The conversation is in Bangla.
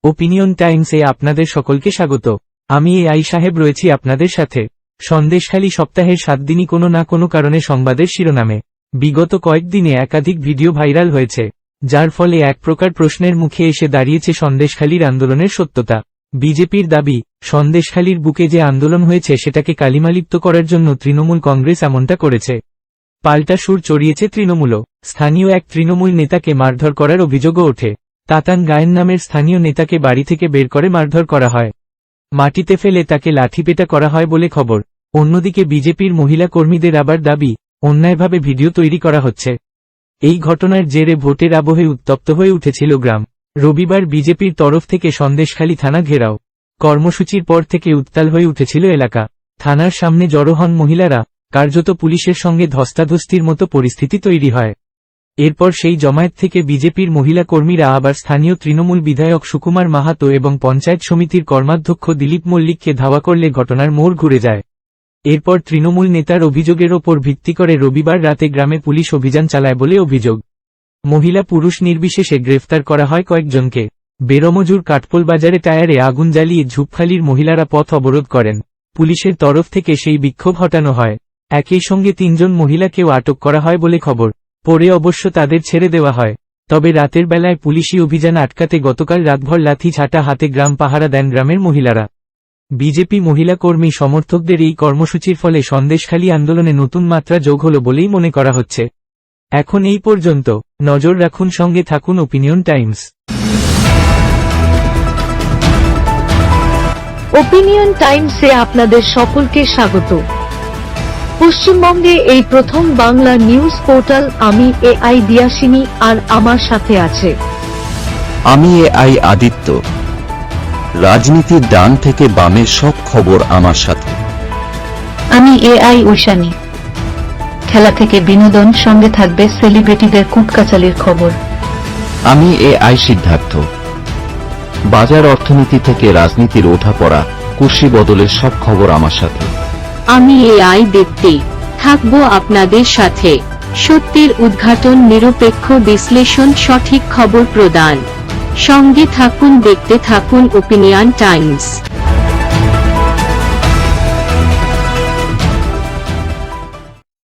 ওপিনিয়ন টাইমসে আপনাদের সকলকে স্বাগত। আমি এআই সাহেব রয়েছি আপনাদের সাথে। সন্দেশখালী সপ্তাহের 7 দিনই কোনো না কোনো কারণে সংবাদের শিরোনামে। বিগত কয়েকদিনে একাধিক ভিডিও ভাইরাল হয়েছে, যার ফলে এক প্রকার প্রশ্নের মুখে এসে দাঁড়িয়েছে সন্দেশখালীর আন্দোলনের সত্যতা। বিজেপির দাবি, সন্দেশখালীর বুকে যে আন্দোলন হয়েছে সেটাকে কালিমালিপ্ত করার জন্য তৃণমূল কংগ্রেস এমনটা করেছে। পাল্টা সুর চড়িয়েছে তৃণমূলও। স্থানীয় এক তৃণমূল নেতাকে মারধর করার অভিযোগও ওঠে। তাতান গায়েন নামের স্থানীয় নেতাকে বাড়ি থেকে বের করে মারধর করা হয়, মাটিতে ফেলে তাকে লাঠিপেটা করা হয় বলে খবর। অন্যদিকে বিজেপির মহিলা কর্মীদের আবার দাবি, অন্যায়ভাবে ভিডিও তৈরি করা হচ্ছে। এই ঘটনার জেরে ভোটের আবহে উত্তপ্ত হয়ে উঠেছিল গ্রাম। রবিবার বিজেপির তরফ থেকে সন্দেশখালী থানা ঘেরাও কর্মসূচির পর থেকে উত্তাল হয়ে উঠেছিল এলাকা। থানার সামনে জড়ো হন মহিলারা, কার্যত পুলিশের সঙ্গে ধস্তাধস্তির মতো পরিস্থিতি তৈরি হয়। এরপর সেই জমায়েত থেকে বিজেপির মহিলা কর্মীরা আবার স্থানীয় তৃণমূল বিধায়ক সুকুমার মাহাতো এবং পঞ্চায়েত সমিতির কর্মাধ্যক্ষ দিলীপ মল্লিককে ধাওয়া করলে ঘটনার মোড় ঘুরে যায়। এরপর তৃণমূল নেতার অভিযোগের ওপর ভিত্তি করে রবিবার রাতে গ্রামে পুলিশ অভিযান চালায় বলে অভিযোগ। মহিলা পুরুষ নির্বিশেষে গ্রেফতার করা হয় কয়েকজনকে। বেরমজুর কাঠপোল বাজারে টায়ারে আগুন জ্বালিয়ে ঝুপখালির মহিলারা পথ অবরোধ করেন। পুলিশের তরফ থেকে সেই বিক্ষোভ হটানো হয়। একই সঙ্গে 3 জন মহিলাকেও আটক করা হয় বলে খবর। পরে অবশ্য তাদের ছেড়ে দেওয়া হয়। তবে রাতের বেলায় পুলিশি অভিযান আটকাতে গতকাল রাতভর লাঠি ঝাঁটা হাতে গ্রাম পাহারা দেন গ্রামের মহিলারা। বিজেপি মহিলা কর্মী সমর্থকদের এই কর্মসূচির ফলে সন্দেশখালী আন্দোলনে নতুন মাত্রা যোগ হল বলেই মনে করা হচ্ছে। এখন এই পর্যন্ত। নজর রাখুন, সঙ্গে থাকুন ওপিনিয়ন টাইমস। ওপিনিয়ন টাইমসে আপনাদের সকলকে স্বাগত। পশ্চিমবঙ্গে এই প্রথম বাংলা নিউজ পোর্টাল। আমি এআই দিয়াসিনী, আর আমার সাথে আছে আমি এআই আদিত্য। রাজনীতির ডান থেকে বামের সব খবর আমার সাথে। আমি এআই ঐশানী। খেলা থেকে বিনোদন, সঙ্গে থাকবে সেলিব্রিটিদের কুটকাচালির খবর। আমি এআই সিদ্ধার্থ। বাজার অর্থনীতি থেকে রাজনীতির ওঠাপড়া, কুর্সি বদলের সব খবর আমার সাথে। আমি এআই দীপ্তি, থাকবো আপনাদের সাথে। সত্যের উদ্ঘাটন, নিরপেক্ষ বিশ্লেষণ, সঠিক খবর প্রদান। সঙ্গে থাকুন, দেখতে থাকুন ওপিনিয়ন টাইমস।